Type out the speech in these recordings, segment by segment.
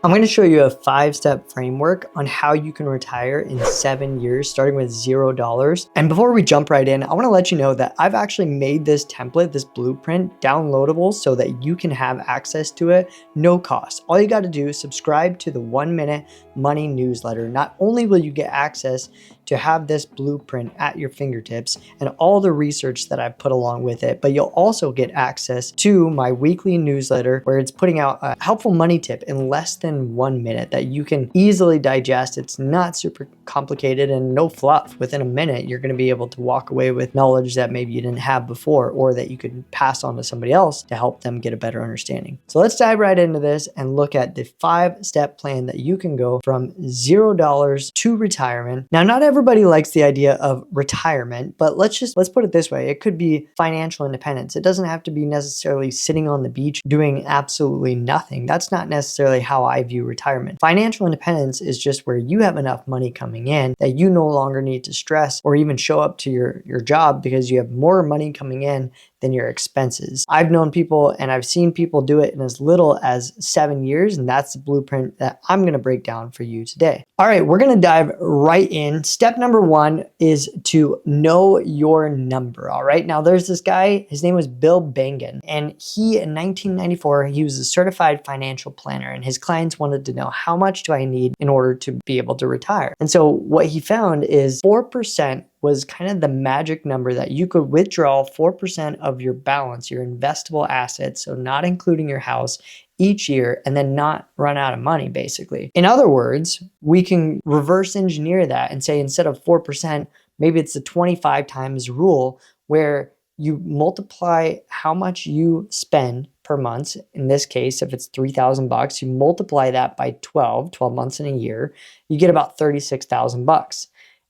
I'm going to show you a 5-step framework on how you can retire in 7 years, starting with $0. And before we jump right in, I want to let you know that I've actually made this template, this blueprint, downloadable so that you can have access to it, no cost. All you got to do is subscribe to the 1 Minute Money newsletter. Not only will you get access to have this blueprint at your fingertips and all the research that I've put along with it, but you'll also get access to my weekly newsletter where it's putting out a helpful money tip in less than 1 minute that you can easily digest. It's not super complicated and no fluff. Within a minute, you're going to be able to walk away with knowledge that maybe you didn't have before or that you could pass on to somebody else to help them get a better understanding. So let's dive right into this and look at the 5-step plan that you can go from $0 to retirement. Now, not everybody likes the idea of retirement, but let's put it this way. It could be financial independence. It doesn't have to be necessarily sitting on the beach doing absolutely nothing. That's not necessarily how I view retirement. Financial independence is just where you have enough money coming in that you no longer need to stress or even show up to your job because you have more money coming in than your expenses. I've known people and I've seen people do it in as little as 7 years, and that's the blueprint that I'm going to break down for you today. All right, we're going to dive right in. Step number 1 is to know your number. All right, now there's this guy, his name was Bill Bengen, and he in 1994, he was a certified financial planner, and his clients wanted to know how much do I need in order to be able to retire. And so what he found is 4% was kind of the magic number that you could withdraw 4% of your balance, your investable assets, so not including your house, each year, and then not run out of money, basically. In other words, we can reverse engineer that and say instead of 4%, maybe it's the 25 times rule where you multiply how much you spend per month. In this case, if it's $3,000, you multiply that by 12 months in a year, you get about $36,000.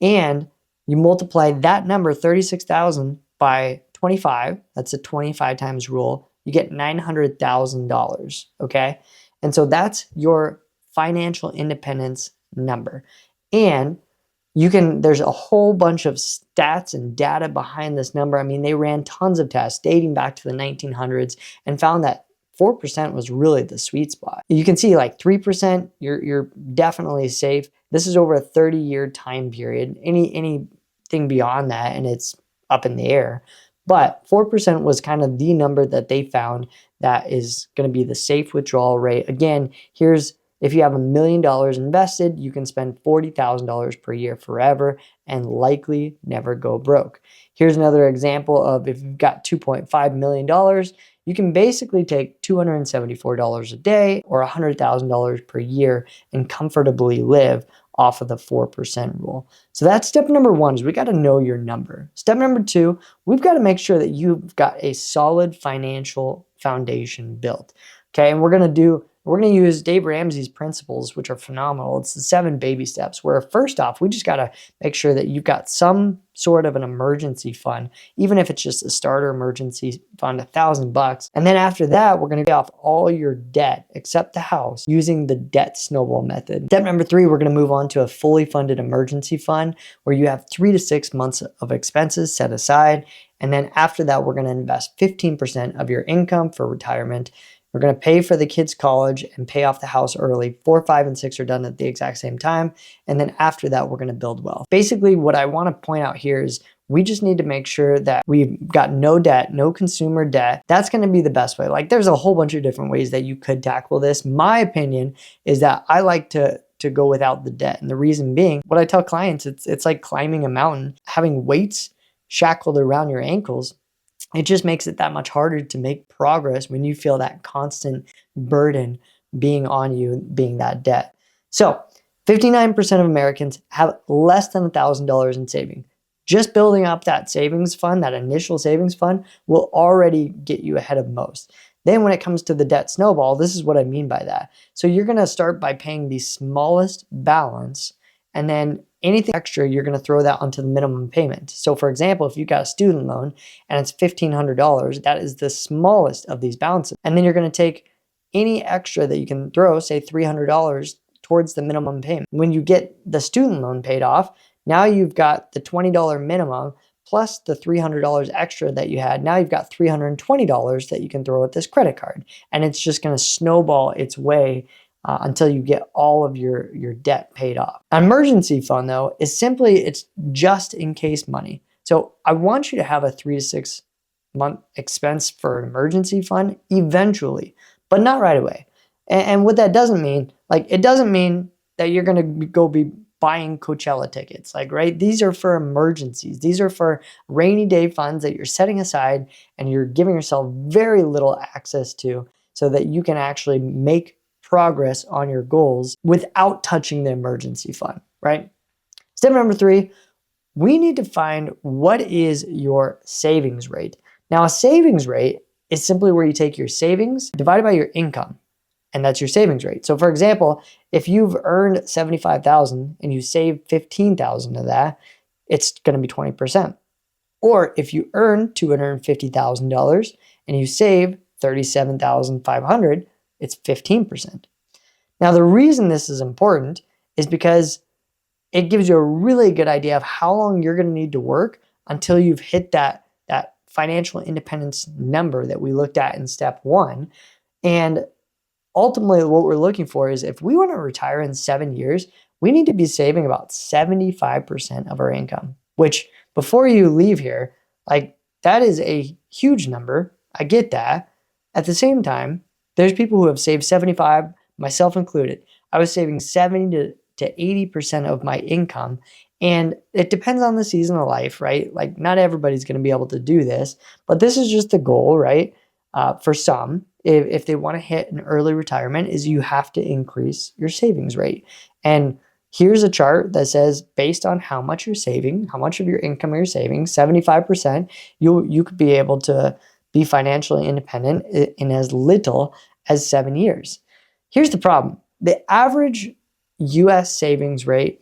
And you multiply that number, 36,000, by 25, that's a 25 times rule, you get $900,000, okay? And so that's your financial independence number. And there's a whole bunch of stats and data behind this number. I mean, they ran tons of tests dating back to the 1900s and found that 4% was really the sweet spot. You can see like 3%, you're definitely safe. This is over a 30-year time period. Anything beyond that, and it's up in the air. But 4% was kind of the number that they found that is going to be the safe withdrawal rate. Again, if you have $1 million invested, you can spend $40,000 per year forever and likely never go broke. Here's another example of if you've got $2.5 million, you can basically take $274 a day or $100,000 per year and comfortably live off of the 4% rule. So that's step number 1, is we got to know your number. Step number 2, we've got to make sure that you've got a solid financial foundation built. Okay, and we're going to use Dave Ramsey's principles, which are phenomenal. It's the 7 baby steps, where first off, we just got to make sure that you've got some sort of an emergency fund, even if it's just a starter emergency fund, $1,000. And then after that, we're going to pay off all your debt except the house using the debt snowball method. Step number 3, we're going to move on to a fully funded emergency fund where you have 3 to 6 months of expenses set aside. And then after that, we're going to invest 15% of your income for retirement. We're going to pay for the kids' college and pay off the house early. 4, 5, and 6 are done at the exact same time. And then after that, we're going to build wealth. Basically, what I want to point out here is we just need to make sure that we've got no debt, no consumer debt. That's going to be the best way. Like, there's a whole bunch of different ways that you could tackle this. My opinion is that I like to go without the debt. And the reason being, what I tell clients, it's like climbing a mountain. Having weights shackled around your ankles, it just makes it that much harder to make progress when you feel that constant burden being on you, being that debt. So 59% of Americans have less than $1,000 in savings. Just building up that savings fund, that initial savings fund, will already get you ahead of most. Then when it comes to the debt snowball, this is what I mean by that. So you're going to start by paying the smallest balance, and then anything extra, you're going to throw that onto the minimum payment. So for example, if you've got a student loan and it's $1,500, that is the smallest of these balances. And then you're going to take any extra that you can throw, say $300, towards the minimum payment. When you get the student loan paid off, now you've got the $20 minimum plus the $300 extra that you had. Now you've got $320 that you can throw at this credit card. And it's just going to snowball its way until you get all of your debt paid off. An emergency fund, though, is simply it's just in case money. So I want you to have a 3 to 6 month expense for an emergency fund eventually, but not right away. And what that doesn't mean, like it doesn't mean that you're going to go be buying Coachella tickets, like, right? These are for emergencies. These are for rainy day funds that you're setting aside and you're giving yourself very little access to so that you can actually make progress on your goals without touching the emergency fund, right? Step number 3, we need to find what is your savings rate. Now, a savings rate is simply where you take your savings divided by your income, and that's your savings rate. So for example, if you've earned 75,000 and you save 15,000 of that, it's going to be 20%. Or if you earn $250,000 and you save 37,500, it's 15%. Now, the reason this is important is because it gives you a really good idea of how long you're going to need to work until you've hit that financial independence number that we looked at in step 1. And ultimately, what we're looking for is if we want to retire in 7 years, we need to be saving about 75% of our income, which before you leave here, like that is a huge number. I get that. At the same time, there's people who have saved 75, myself included. I was saving 70 to 80% of my income. And it depends on the season of life, right? Like not everybody's going to be able to do this, but this is just the goal, right? For some, if they want to hit an early retirement, is you have to increase your savings rate. And here's a chart that says based on how much you're saving, how much of your income you're saving, 75%, you could be able to be financially independent in as little as 7 years. Here's the problem. The average US savings rate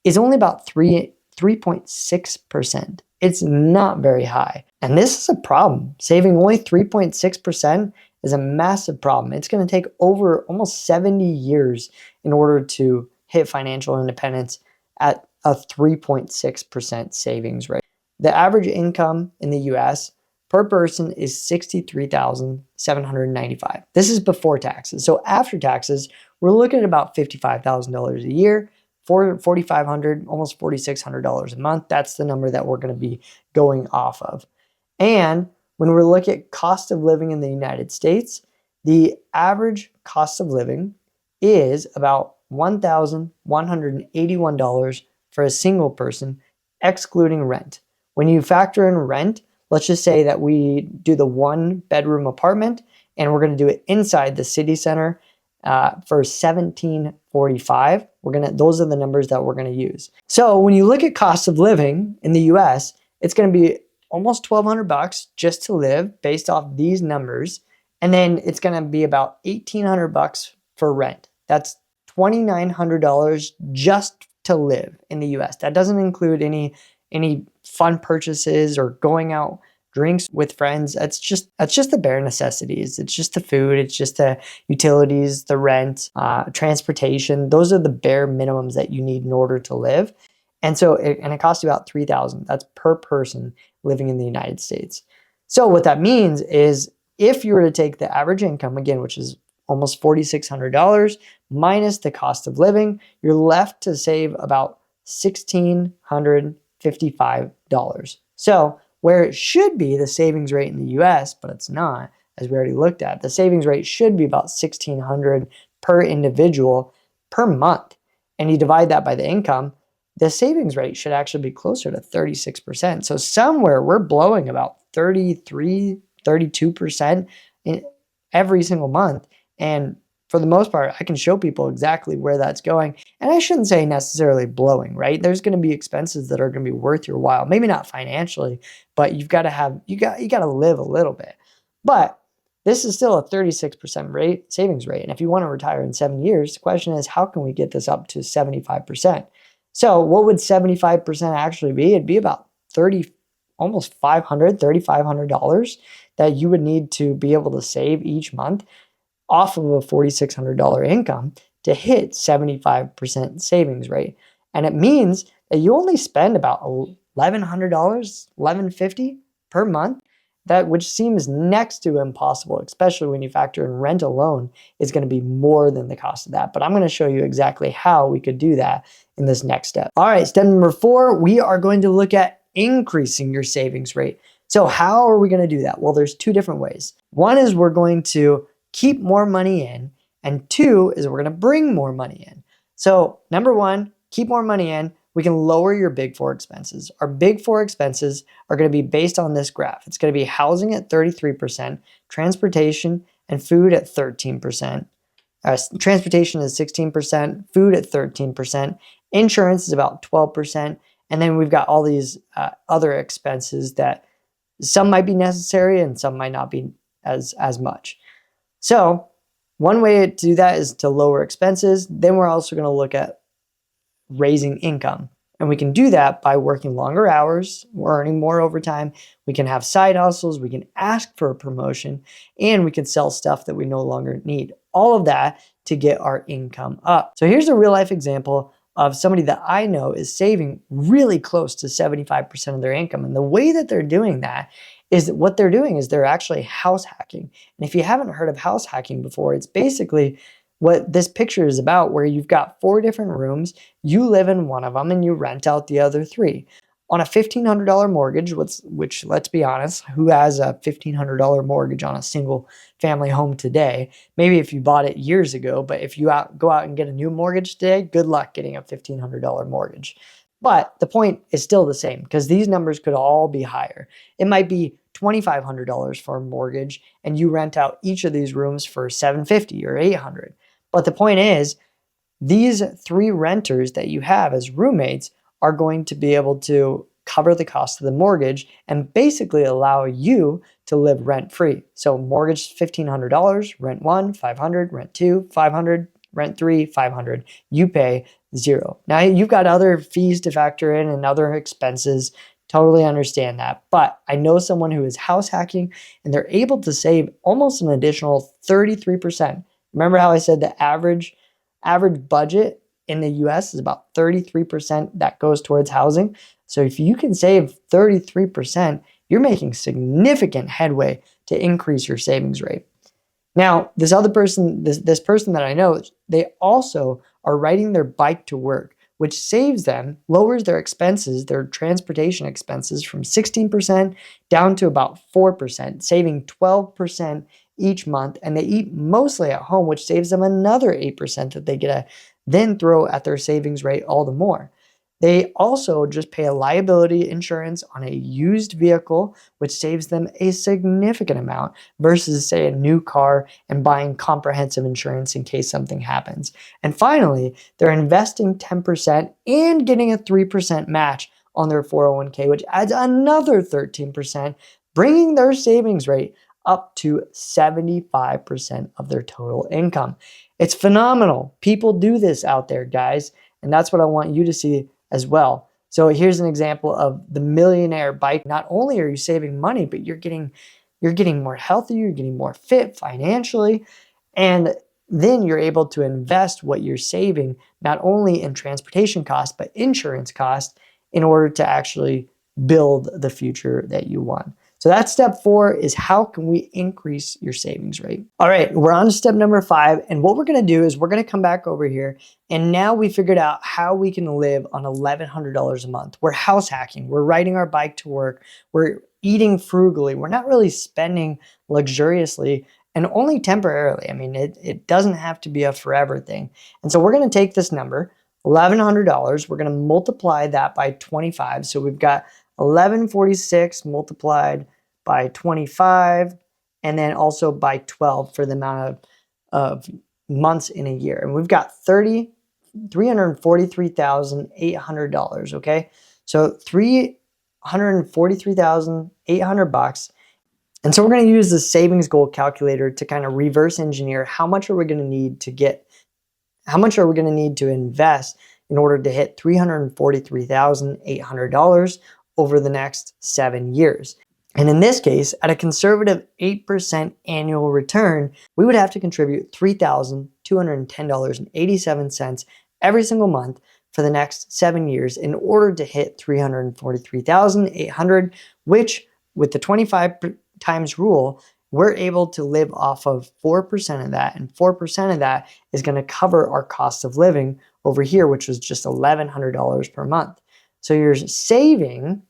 is only about 3.6%. It's not very high. And this is a problem. Saving only 3.6% is a massive problem. It's going to take over almost 70 years in order to hit financial independence at a 3.6% savings rate. The average income in the US per person is $63,795. This is before taxes. So after taxes, we're looking at about $55,000 a year. $4,500, almost $4,600 a month. That's the number that we're going to be going off of. And when we look at cost of living in the United States, the average cost of living is about $1,181 for a single person, excluding rent. When you factor in rent, let's just say that we do the 1-bedroom apartment and we're going to do it inside the city center for $1,745. Those are the numbers that we're going to use. So when you look at cost of living in the US, it's going to be almost $1,200 just to live based off these numbers. And then it's going to be about $1,800 for rent. That's $2,900 just to live in the US. That doesn't include any fun purchases or going out drinks with friends. That's just the bare necessities. It's just the food. It's just the utilities, the rent, transportation. Those are the bare minimums that you need in order to live. And so, it costs you about $3,000. That's per person living in the United States. So what that means is if you were to take the average income, again, which is almost $4,600 minus the cost of living, you're left to save about $1,655. So where it should be the savings rate in the US, but it's not, as we already looked at, the savings rate should be about $1,600 per individual per month. And you divide that by the income, the savings rate should actually be closer to 36%. So somewhere we're blowing about 33, 32% in every single month. And for the most part, I can show people exactly where that's going. And I shouldn't say necessarily blowing, right? There's going to be expenses that are going to be worth your while. Maybe not financially, but you got to live a little bit. But this is still a 36% savings rate. And if you want to retire in 7 years, the question is, how can we get this up to 75%? So what would 75% actually be? It'd be about almost $3,500 that you would need to be able to save each month off of a $4,600 income to hit 75% savings rate. And it means that you only spend about $1,100, $1,150 per month. that which seems next to impossible, especially when you factor in rent alone is going to be more than the cost of that. But I'm going to show you exactly how we could do that in this next step. All right, step number 4, we are going to look at increasing your savings rate. So how are we going to do that? Well, there's 2 different ways. One is we're going to keep more money in, and 2 is we're going to bring more money in. So number 1, keep more money in. We can lower your big 4 expenses. Our big 4 expenses are going to be based on this graph. It's going to be housing at 33%, transportation and food at 13%. Transportation is 16%, food at 13%, insurance is about 12%, and then we've got all these other expenses that some might be necessary and some might not be as much. So one way to do that is to lower expenses. Then we're also going to look at raising income. And we can do that by working longer hours, we're earning more overtime, we can have side hustles, we can ask for a promotion, and we can sell stuff that we no longer need. All of that to get our income up. So here's a real life example of somebody that I know is saving really close to 75% of their income. And the way that they're doing that is that what they're doing is they're actually house hacking. And if you haven't heard of house hacking before, it's basically what this picture is about, where you've got 4 different rooms, you live in one of them and you rent out the other 3. On a $1,500 mortgage, which let's be honest, who has a $1,500 mortgage on a single family home today? Maybe if you bought it years ago, but if you go out and get a new mortgage today, good luck getting a $1,500 mortgage. But the point is still the same, because these numbers could all be higher. It might be $2,500 for a mortgage and you rent out each of these rooms for $750 or $800. But the point is, these 3 renters that you have as roommates are going to be able to cover the cost of the mortgage and basically allow you to live rent-free. So mortgage $1,500, rent 1, $500, rent 2, $500, rent 3, $500. You pay 0. Now you've got other fees to factor in and other expenses. Totally understand that. But I know someone who is house hacking and they're able to save almost an additional 33%. Remember how I said the average budget in the US is about 33% that goes towards housing? So if you can save 33%, you're making significant headway to increase your savings rate. Now, this other person, this person that I know, they also are riding their bike to work, which saves them, lowers their expenses, their transportation expenses from 16% down to about 4%, saving 12% each month. And they eat mostly at home, which saves them another 8% that they get to then throw at their savings rate all the more. They also just pay a liability insurance on a used vehicle, which saves them a significant amount versus, say, a new car and buying comprehensive insurance in case something happens. And finally, they're investing 10% and getting a 3% match on their 401k, which adds another 13%, bringing their savings rate up to 75% of their total income. It's phenomenal. People do this out there, guys, and that's what I want you to see as well. So here's an example of the millionaire bike. Not only are you saving money, but you're getting more healthy, you're getting more fit financially, and then you're able to invest what you're saving not only in transportation costs, but insurance costs in order to actually build the future that you want. So that's step 4, is how can we increase your savings rate? All right, we're on to step number 5. And what we're gonna do is we're gonna come back over here. And now we figured out how we can live on $1,100 a month. We're house hacking, we're riding our bike to work, we're eating frugally, we're not really spending luxuriously, and only temporarily. I mean, it doesn't have to be a forever thing. And so we're gonna take this number, $1,100, we're gonna multiply that by 25. So we've got 1146 multiplied by 25, and then also by 12 for the amount of months in a year. And we've got $343,800, okay? So $343,800. And so we're going to use the savings goal calculator to kind of reverse engineer how much are we going to need to invest in order to hit $343,800 over the next 7 years. And in this case, at a conservative 8% annual return, we would have to contribute $3,210.87 every single month for the next 7 years in order to hit $343,800, which with the 25% times rule, we're able to live off of 4% of that, and 4% of that is going to cover our cost of living over here, which was just $1,100 per month. So you're saving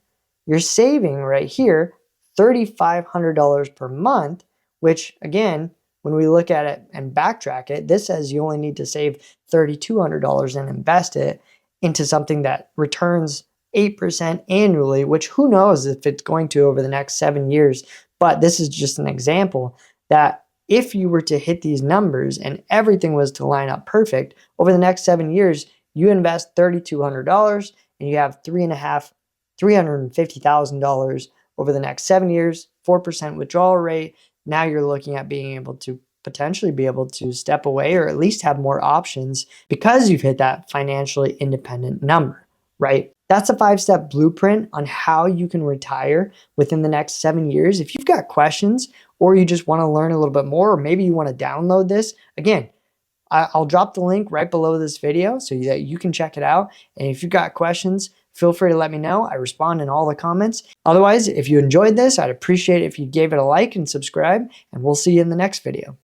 right here $3,500 per month, which again, when we look at it and backtrack it, this says you only need to save $3,200 and invest it into something that returns 8% annually, which who knows if it's going to over the next 7 years. But this is just an example that if you were to hit these numbers and everything was to line up perfect, over the next 7 years, you invest $3,200 and you have $350,000 over the next 7 years, 4% withdrawal rate. Now you're looking at being able to potentially be able to step away or at least have more options because you've hit that financially independent number, right? That's a 5-step blueprint on how you can retire within the next 7 years. If you've got questions or you just want to learn a little bit more, or maybe you want to download this, again, I'll drop the link right below this video so that you can check it out. And if you've got questions, feel free to let me know. I respond in all the comments. Otherwise, if you enjoyed this, I'd appreciate it if you gave it a like and subscribe, and we'll see you in the next video.